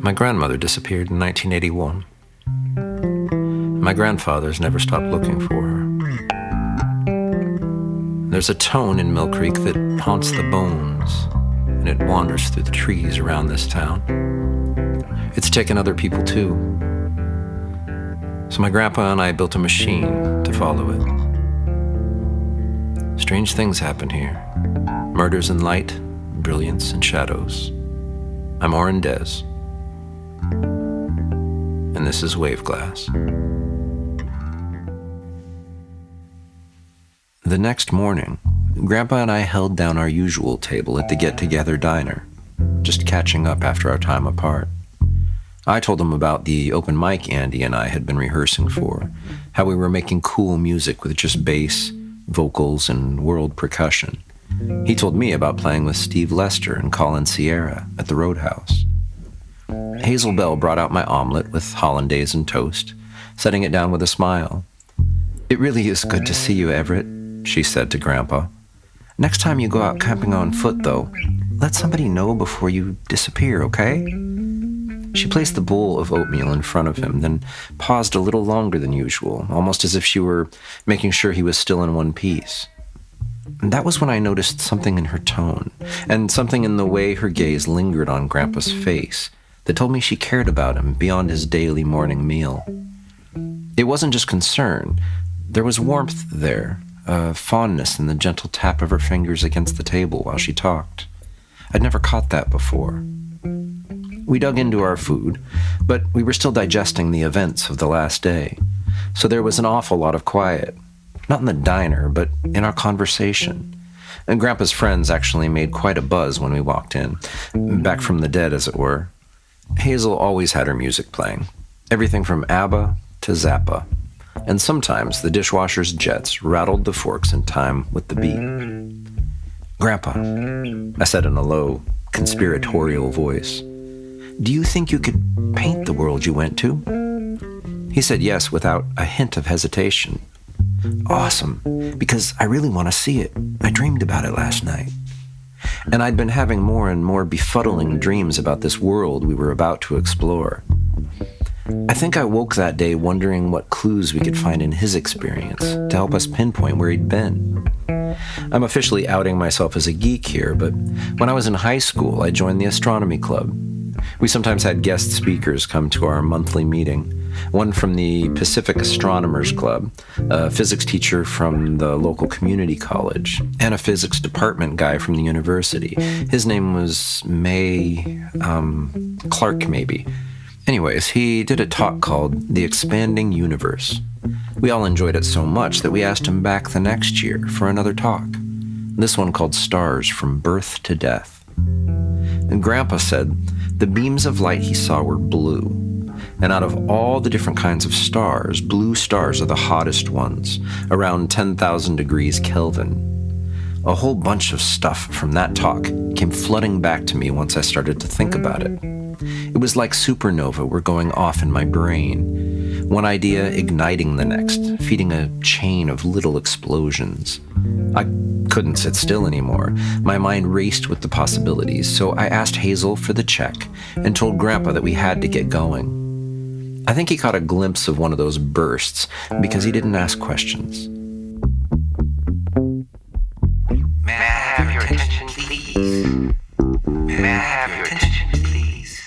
My grandmother disappeared in 1981. My grandfather's never stopped looking for her. There's a tone in Mill Creek that haunts the bones, and it wanders through the trees around this town. It's taken other people too. So my grandpa and I built a machine to follow it. Strange things happen here. Murders in light, brilliance in shadows. I'm Orin Des, and this is Wave Glass. The next morning, Grandpa and I held down our usual table at the get-together diner, just catching up after our time apart. I told him about the open mic Andy and I had been rehearsing for, how we were making cool music with just bass, vocals, and world percussion. He told me about playing with Steve Lester and Colin Sierra at the Roadhouse. Hazel Bell brought out my omelet with hollandaise and toast, setting it down with a smile. "It really is good to see you, Everett," she said to Grandpa. "Next time you go out camping on foot, though, let somebody know before you disappear, okay?" She placed the bowl of oatmeal in front of him, then paused a little longer than usual, almost as if she were making sure he was still in one piece. And that was when I noticed something in her tone, and something in the way her gaze lingered on Grandpa's face, that told me she cared about him beyond his daily morning meal. It wasn't just concern. There was warmth there, a fondness in the gentle tap of her fingers against the table while she talked. I'd never caught that before. We dug into our food, but we were still digesting the events of the last day, so there was an awful lot of quiet. Not in the diner, but in our conversation. And Grandpa's friends actually made quite a buzz when we walked in, back from the dead, as it were. Hazel always had her music playing, everything from ABBA to Zappa, and sometimes the dishwasher's jets rattled the forks in time with the beat. "Grandpa," I said in a low, conspiratorial voice, "do you think you could paint the world you went to?" He said yes without a hint of hesitation. "Awesome, because I really want to see it. I dreamed about it last night." And I'd been having more and more befuddling dreams about this world we were about to explore. I think I woke that day wondering what clues we could find in his experience to help us pinpoint where he'd been. I'm officially outing myself as a geek here, but when I was in high school, I joined the astronomy club. We sometimes had guest speakers come to our monthly meeting, one from the Pacific Astronomers Club, a physics teacher from the local community college, and a physics department guy from the university. His name was Clark, maybe. Anyways, he did a talk called The Expanding Universe. We all enjoyed it so much that we asked him back the next year for another talk, this one called Stars from Birth to Death. And Grandpa said the beams of light he saw were blue, and out of all the different kinds of stars, blue stars are the hottest ones, around 10,000 degrees Kelvin. A whole bunch of stuff from that talk came flooding back to me once I started to think about it. It was like supernova were going off in my brain, one idea igniting the next, feeding a chain of little explosions. I couldn't sit still anymore. My mind raced with the possibilities, so I asked Hazel for the check and told Grandpa that we had to get going. I think he caught a glimpse of one of those bursts because he didn't ask questions. "May I have your attention, please? May I have your attention, please?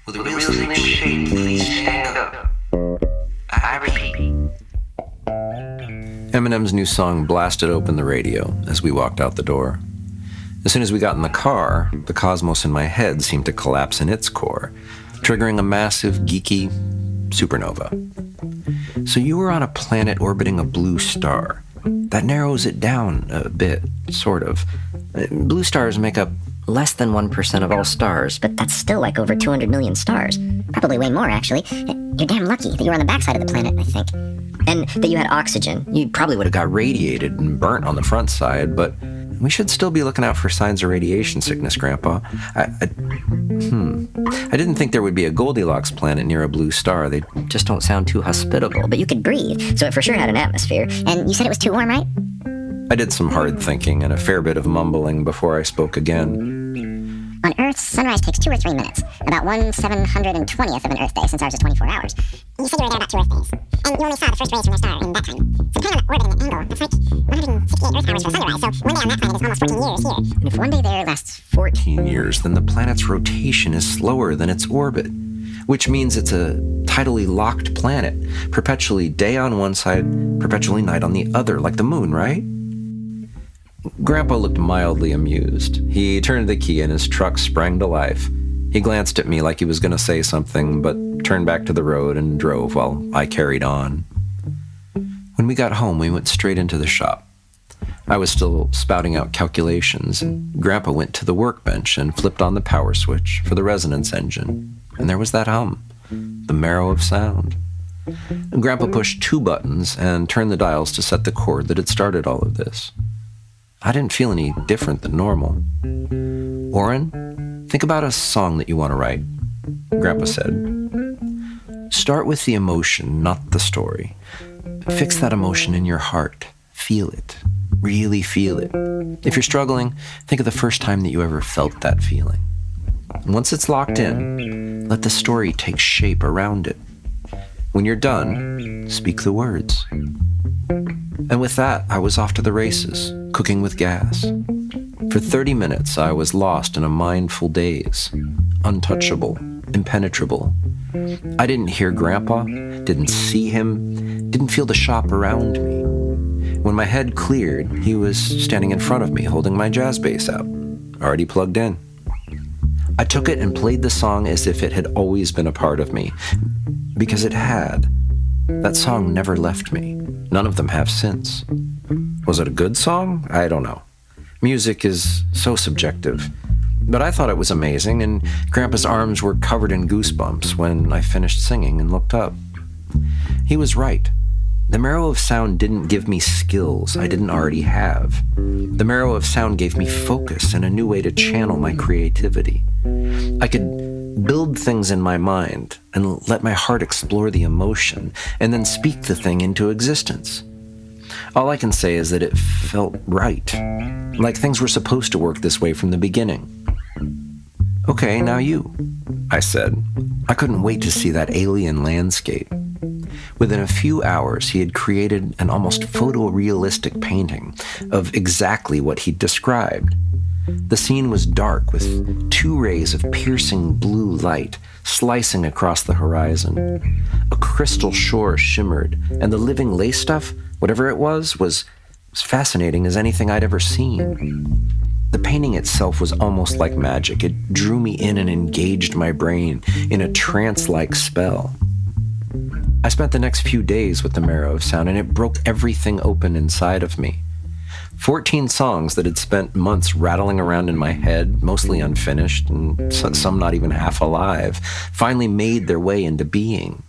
Will the real Slim Shady please stand up? I repeat." Eminem's new song blasted open the radio as we walked out the door. As soon as we got in the car, the cosmos in my head seemed to collapse in its core, triggering a massive, geeky supernova. "So you were on a planet orbiting a blue star. That narrows it down a bit, sort of. Blue stars make up less than 1% of all stars, But that's still like over 200 million stars. Probably way more, actually. You're damn lucky that you were on the backside of the planet, I think. and that you had oxygen. You probably would have got radiated and burnt on the front side, but we should still be looking out for signs of radiation sickness, Grandpa. I didn't think there would be a Goldilocks planet near a blue star. They just don't sound too hospitable. But you could breathe, so it for sure had an atmosphere. And you said it was too warm, right? I did some hard thinking and a fair bit of mumbling before I spoke again. On Earth, sunrise takes 2 or 3 minutes. About 1/720th of an Earth day, since ours is 24 hours. You said you were there about 2 Earth days. And you only saw the first rays from their star in that time. So depending on the orbit and the angle, that's like 168 Earth hours for sunrise. So one day on that planet is almost 14 years here. And if one day there lasts 14 years, then the planet's rotation is slower than its orbit, which means it's a tidally locked planet, perpetually day on one side, perpetually night on the other, like the moon, right? Grandpa looked mildly amused. He turned the key and his truck sprang to life. He glanced at me like he was going to say something, but turned back to the road and drove while I carried on. When we got home, we went straight into the shop. I was still spouting out calculations, and Grandpa went to the workbench and flipped on the power switch for the resonance engine. And there was that hum, the marrow of sound. Grandpa pushed 2 buttons and turned the dials to set the chord that had started all of this. I didn't feel any different than normal. Orin, think about a song that you want to write, Grandpa said. Start with the emotion, not the story. Fix that emotion in your heart. Feel it. Really feel it. If you're struggling, think of the first time that you ever felt that feeling. Once it's locked in, let the story take shape around it. When you're done, speak the words. And with that, I was off to the races, cooking with gas. For 30 minutes, I was lost in a mindful daze, untouchable, impenetrable. I didn't hear Grandpa, didn't see him, didn't feel the shop around me. When my head cleared, he was standing in front of me, holding my jazz bass out, already plugged in. I took it and played the song as if it had always been a part of me, because it had. That song never left me. None of them have since. Was it a good song? I don't know. Music is so subjective. But I thought it was amazing, and Grandpa's arms were covered in goosebumps when I finished singing and looked up. He was right. The marrow of sound didn't give me skills I didn't already have. The marrow of sound gave me focus and a new way to channel my creativity. I could build things in my mind and let my heart explore the emotion and then speak the thing into existence. All I can say is that it felt right, like things were supposed to work this way from the beginning. Okay, now you, I said. I couldn't wait to see that alien landscape. Within a few hours, he had created an almost photorealistic painting of exactly what he'd described. The scene was dark with 2 rays of piercing blue light slicing across the horizon. A crystal shore shimmered, and the living lace stuff, whatever it was as fascinating as anything I'd ever seen. The painting itself was almost like magic. It drew me in and engaged my brain in a trance-like spell. I spent the next few days with the Marrow of Sound, and it broke everything open inside of me. 14 songs that had spent months rattling around in my head, mostly unfinished, and some not even half alive, finally made their way into being.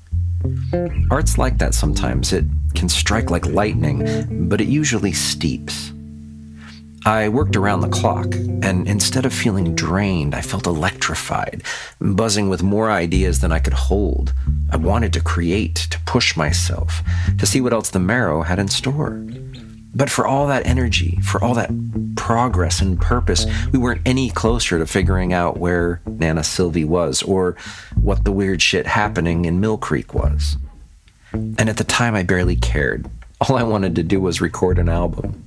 Art's like that sometimes. It can strike like lightning, but it usually steeps. I worked around the clock, and instead of feeling drained, I felt electrified, buzzing with more ideas than I could hold. I wanted to create, to push myself, to see what else the Marrow had in store. But for all that energy, for all that progress and purpose, we weren't any closer to figuring out where Nana Sylvie was or what the weird shit happening in Mill Creek was. And at the time, I barely cared. All I wanted to do was record an album.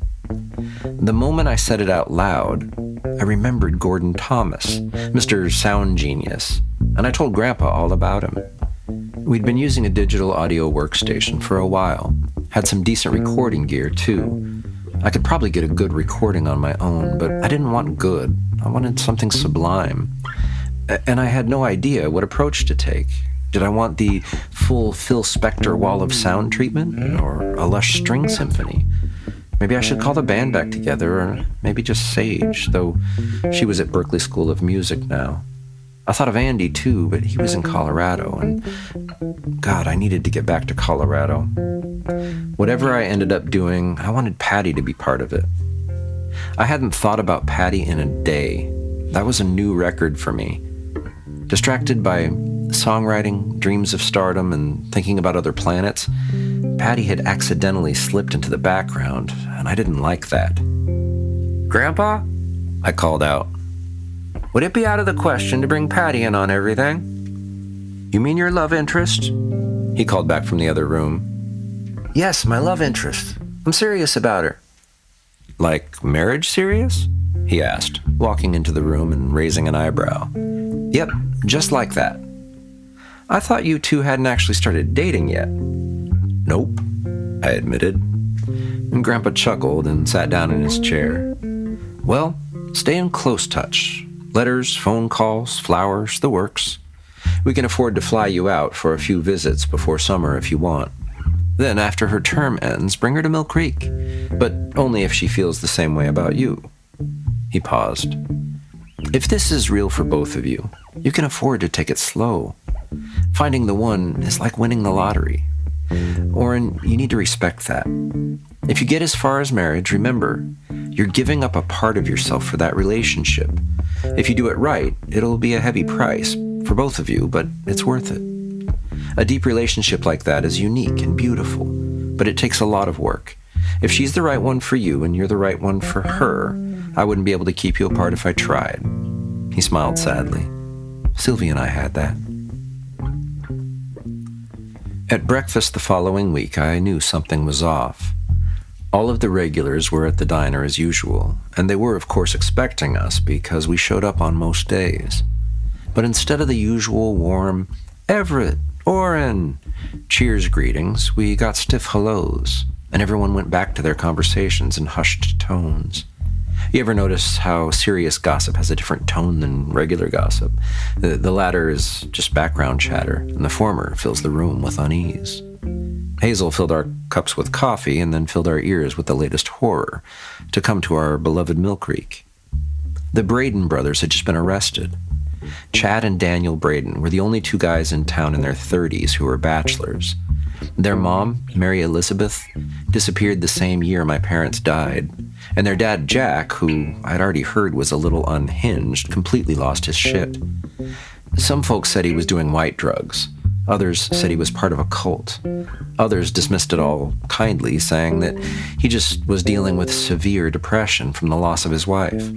The moment I said it out loud, I remembered Gordon Thomas, Mr. Sound Genius, and I told Grandpa all about him. We'd been using a digital audio workstation for a while, had some decent recording gear too. I could probably get a good recording on my own, but I didn't want good. I wanted something sublime. And I had no idea what approach to take. Did I want the full Phil Spector wall of sound treatment, or a lush string symphony? Maybe I should call the band back together, or maybe just Sage, though she was at Berklee School of Music now. I thought of Andy too, but he was in Colorado, and God, I needed to get back to Colorado. Whatever I ended up doing, I wanted Patty to be part of it. I hadn't thought about Patty in a day. That was a new record for me. Distracted by songwriting, dreams of stardom, and thinking about other planets, Patty had accidentally slipped into the background, and I didn't like that. "Grandpa?" I called out. Would it be out of the question to bring Patty in on everything? You mean your love interest? He called back from the other room. Yes, my love interest. I'm serious about her. Like marriage serious? He asked, walking into the room and raising an eyebrow. Yep, just like that. I thought you two hadn't actually started dating yet. Nope, I admitted. And Grandpa chuckled and sat down in his chair. Well, stay in close touch. Letters, phone calls, flowers, the works. We can afford to fly you out for a few visits before summer if you want. Then, after her term ends, bring her to Mill Creek, but only if she feels the same way about you. He paused. If this is real for both of you, you can afford to take it slow. Finding the one is like winning the lottery. Orin, you need to respect that. If you get as far as marriage, remember, you're giving up a part of yourself for that relationship. If you do it right, it'll be a heavy price for both of you, but it's worth it. A deep relationship like that is unique and beautiful, but it takes a lot of work. If she's the right one for you and you're the right one for her, I wouldn't be able to keep you apart if I tried. He smiled sadly. Sylvie and I had that. At breakfast the following week, I knew something was off. All of the regulars were at the diner as usual, and they were, of course, expecting us because we showed up on most days. But instead of the usual warm, Everett, Orin, cheers greetings, we got stiff hellos, and everyone went back to their conversations in hushed tones. You ever notice how serious gossip has a different tone than regular gossip? The latter is just background chatter, and the former fills the room with unease. Hazel filled our cups with coffee and then filled our ears with the latest horror to come to our beloved Mill Creek. The Braden brothers had just been arrested. Chad and Daniel Braden were the only two guys in town in their 30s who were bachelors. Their mom, Mary Elizabeth, disappeared the same year my parents died, and their dad, Jack, who I'd already heard was a little unhinged, completely lost his shit. Some folks said he was doing white drugs. Others said he was part of a cult. Others dismissed it all kindly, saying that he just was dealing with severe depression from the loss of his wife.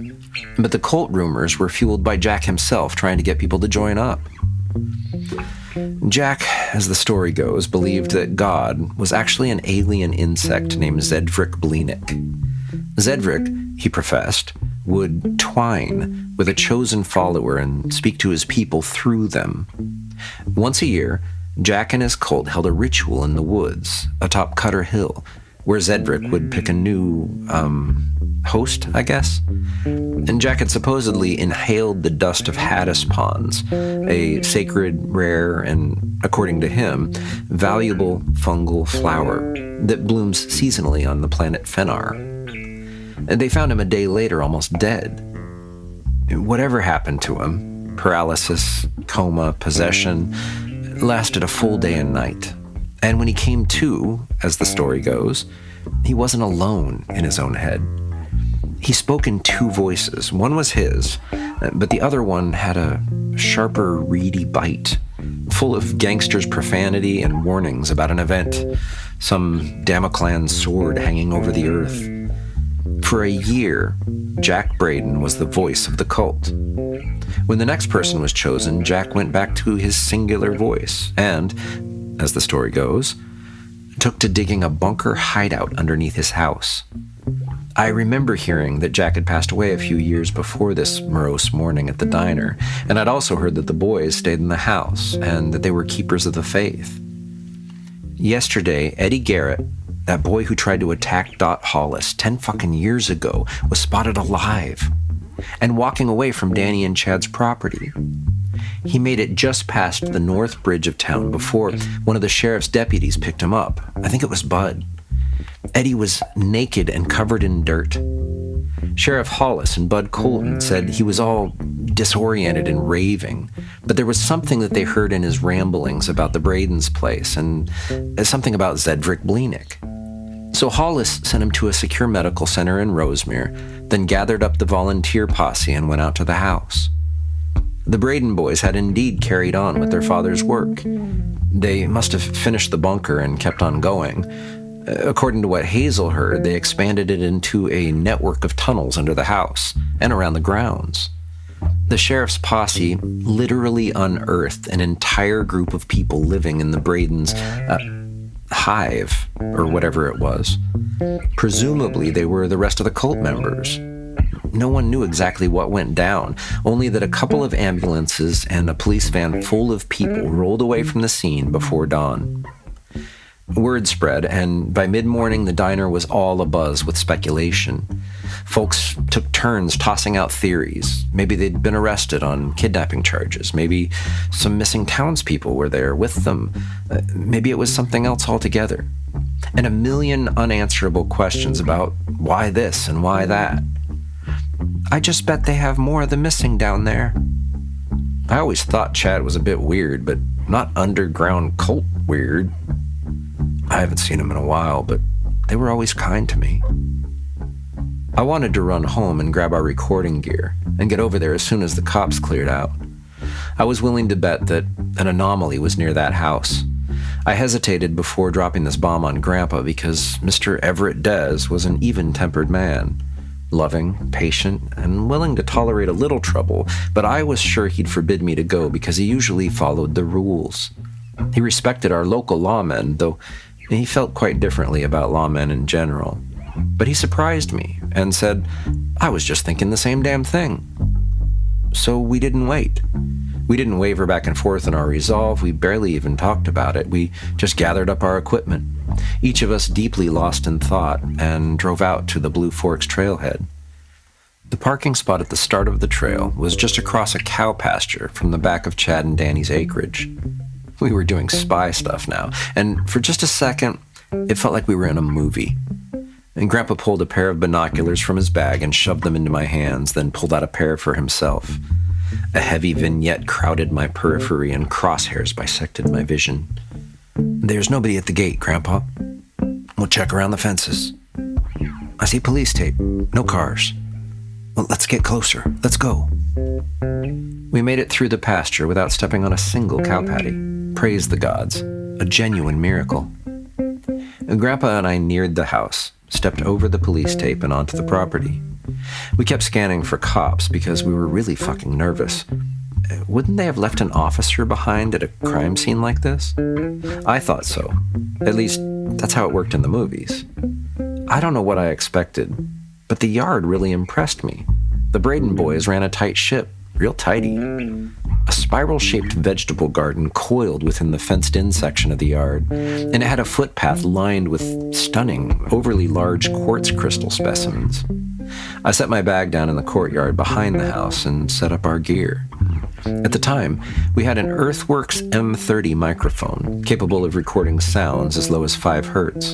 But the cult rumors were fueled by Jack himself trying to get people to join up. Jack, as the story goes, believed that God was actually an alien insect named Zedric Bleenick. Zedric, he professed, would twine with a chosen follower and speak to his people through them. Once a year, Jack and his cult held a ritual in the woods atop Cutter Hill, where Zedric would pick a new, host, I guess? And Jack had supposedly inhaled the dust of Haddis Pons, a sacred, rare, and, according to him, valuable fungal flower that blooms seasonally on the planet Fenar. And they found him a day later almost dead. Whatever happened to him, paralysis, coma, possession, lasted a full day and night. And when he came to, as the story goes, he wasn't alone in his own head. He spoke in two voices. One was his, but the other one had a sharper, reedy bite, full of gangsters' profanity and warnings about an event, some Damocles sword hanging over the earth. For a year, Jack Braden was the voice of the cult. When the next person was chosen, Jack went back to his singular voice and, as the story goes, took to digging a bunker hideout underneath his house. I remember hearing that Jack had passed away a few years before this morose morning at the diner, and I'd also heard that the boys stayed in the house and that they were keepers of the faith. Yesterday, Eddie Garrett, that boy who tried to attack Dot Hollis 10 fucking years ago, was spotted alive and walking away from Danny and Chad's property. He made it just past the north bridge of town before one of the sheriff's deputies picked him up. I think it was Bud. Eddie was naked and covered in dirt. Sheriff Hollis and Bud Colton said he was all disoriented and raving, but there was something that they heard in his ramblings about the Braden's place and something about Zedric Bleenick. So Hollis sent him to a secure medical center in Rosemere, then gathered up the volunteer posse and went out to the house. The Braden boys had indeed carried on with their father's work. They must have finished the bunker and kept on going. According to what Hazel heard, they expanded it into a network of tunnels under the house and around the grounds. The sheriff's posse literally unearthed an entire group of people living in the Braden's hive, or whatever it was. Presumably, they were the rest of the cult members. No one knew exactly what went down, only that a couple of ambulances and a police van full of people rolled away from the scene before dawn. Word spread, and by mid-morning the diner was all abuzz with speculation. Folks took turns tossing out theories. Maybe they'd been arrested on kidnapping charges. Maybe some missing townspeople were there with them. Maybe it was something else altogether. And a million unanswerable questions about why this and why that. I just bet they have more of the missing down there. I always thought Chad was a bit weird, but not underground cult weird. I haven't seen him in a while, but they were always kind to me. I wanted to run home and grab our recording gear and get over there as soon as the cops cleared out. I was willing to bet that an anomaly was near that house. I hesitated before dropping this bomb on Grandpa because Mr. Everett Dez was an even-tempered man. Loving, patient, and willing to tolerate a little trouble, but I was sure he'd forbid me to go because he usually followed the rules. He respected our local lawmen, though he felt quite differently about lawmen in general. But he surprised me and said, I was just thinking the same damn thing. So we didn't wait. We didn't waver back and forth in our resolve. We barely even talked about it. We just gathered up our equipment, each of us deeply lost in thought, and drove out to the Blue Forks trailhead. The parking spot at the start of the trail was just across a cow pasture from the back of Chad and Danny's acreage. We were doing spy stuff now, and for just a second, it felt like we were in a movie. And Grandpa pulled a pair of binoculars from his bag and shoved them into my hands, then pulled out a pair for himself. A heavy vignette crowded my periphery, and crosshairs bisected my vision. There's nobody at the gate, Grandpa. We'll check around the fences. I see police tape. No cars. Well, let's get closer. Let's go. We made it through the pasture without stepping on a single cow patty. Praise the gods. A genuine miracle. Grandpa and I neared the house, stepped over the police tape and onto the property. We kept scanning for cops because we were really fucking nervous. Wouldn't they have left an officer behind at a crime scene like this? I thought so. At least, that's how it worked in the movies. I don't know what I expected, but the yard really impressed me. The Braden boys ran a tight ship, real tidy. A spiral-shaped vegetable garden coiled within the fenced-in section of the yard, and it had a footpath lined with stunning, overly large quartz crystal specimens. I set my bag down in the courtyard behind the house and set up our gear. At the time, we had an Earthworks M30 microphone, capable of recording sounds as low as 5 hertz.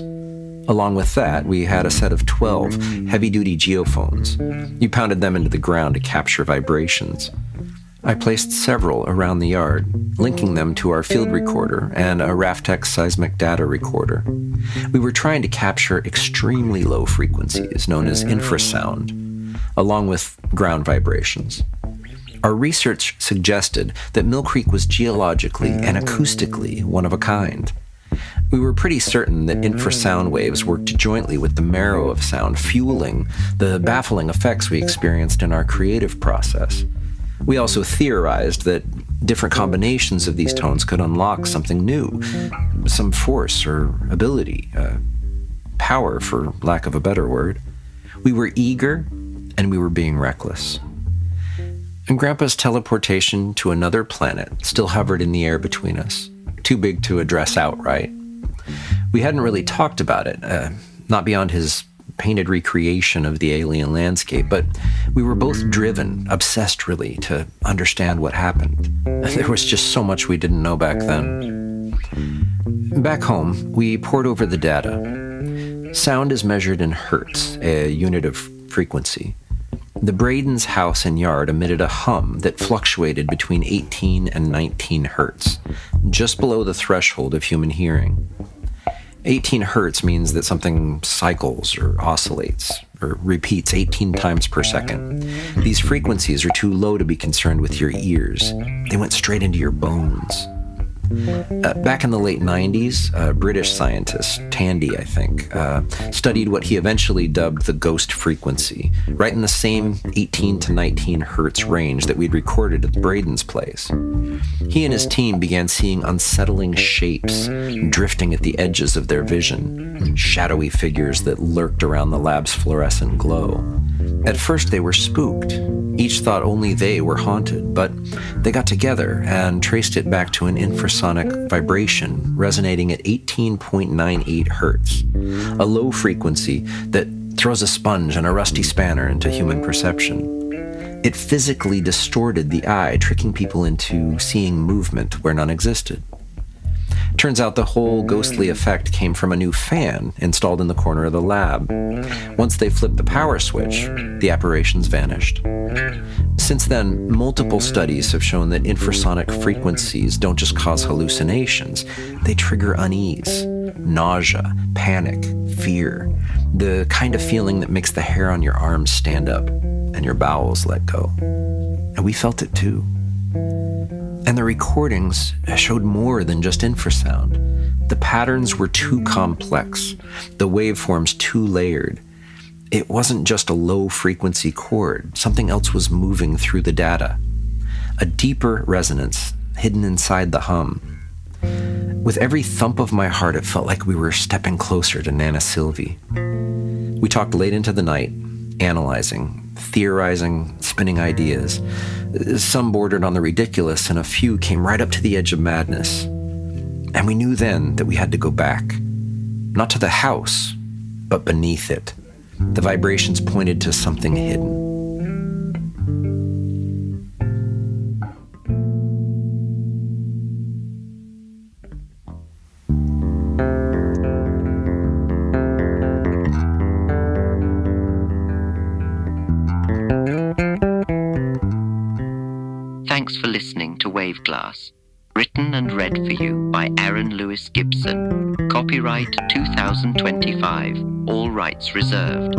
Along with that, we had a set of 12 heavy-duty geophones. You pounded them into the ground to capture vibrations. I placed several around the yard, linking them to our field recorder and a Raftex seismic data recorder. We were trying to capture extremely low frequencies, known as infrasound, along with ground vibrations. Our research suggested that Mill Creek was geologically and acoustically one of a kind. We were pretty certain that infrasound waves worked jointly with the marrow of sound, fueling the baffling effects we experienced in our creative process. We also theorized that different combinations of these tones could unlock something new, some force or ability, power, for lack of a better word. We were eager, and we were being reckless. And Grandpa's teleportation to another planet still hovered in the air between us, too big to address outright. We hadn't really talked about it, not beyond his painted recreation of the alien landscape, but we were both driven, obsessed really, to understand what happened. There was just so much we didn't know back then. Back home, we poured over the data. Sound is measured in hertz, a unit of frequency. The Braden's house and yard emitted a hum that fluctuated between 18 and 19 hertz, just below the threshold of human hearing. 18 hertz means that something cycles or oscillates or repeats 18 times per second. These frequencies are too low to be concerned with your ears. They went straight into your bones. Back in the late 90s, a British scientist, Tandy, I think, studied what he eventually dubbed the ghost frequency, right in the same 18 to 19 hertz range that we'd recorded at Braden's place. He and his team began seeing unsettling shapes drifting at the edges of their vision, shadowy figures that lurked around the lab's fluorescent glow. At first they were spooked. Each thought only they were haunted, but they got together and traced it back to an infrasonic vibration resonating at 18.98 hertz, a low frequency that throws a sponge and a rusty spanner into human perception. It physically distorted the eye, tricking people into seeing movement where none existed. Turns out the whole ghostly effect came from a new fan installed in the corner of the lab. Once they flipped the power switch, the apparitions vanished. Since then, multiple studies have shown that infrasonic frequencies don't just cause hallucinations, they trigger unease, nausea, panic, fear, the kind of feeling that makes the hair on your arms stand up and your bowels let go. And we felt it too. And the recordings showed more than just infrasound. The patterns were too complex, the waveforms too layered. It wasn't just a low-frequency chord. Something else was moving through the data. A deeper resonance hidden inside the hum. With every thump of my heart, it felt like we were stepping closer to Nana Sylvie. We talked late into the night, analyzing, theorizing, spinning ideas. Some bordered on the ridiculous, and a few came right up to the edge of madness. And we knew then that we had to go back. Not to the house, but beneath it. The vibrations pointed to something hidden. Thanks for listening to Waveglass. Written and read for you by Aaron Lewis Gibson. Copyright 2025. All rights reserved.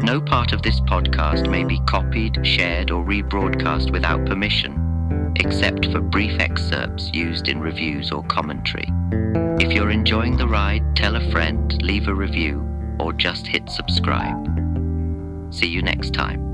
No part of this podcast may be copied, shared, or rebroadcast without permission, except for brief excerpts used in reviews or commentary. If you're enjoying the ride, tell a friend, leave a review, or just hit subscribe. See you next time.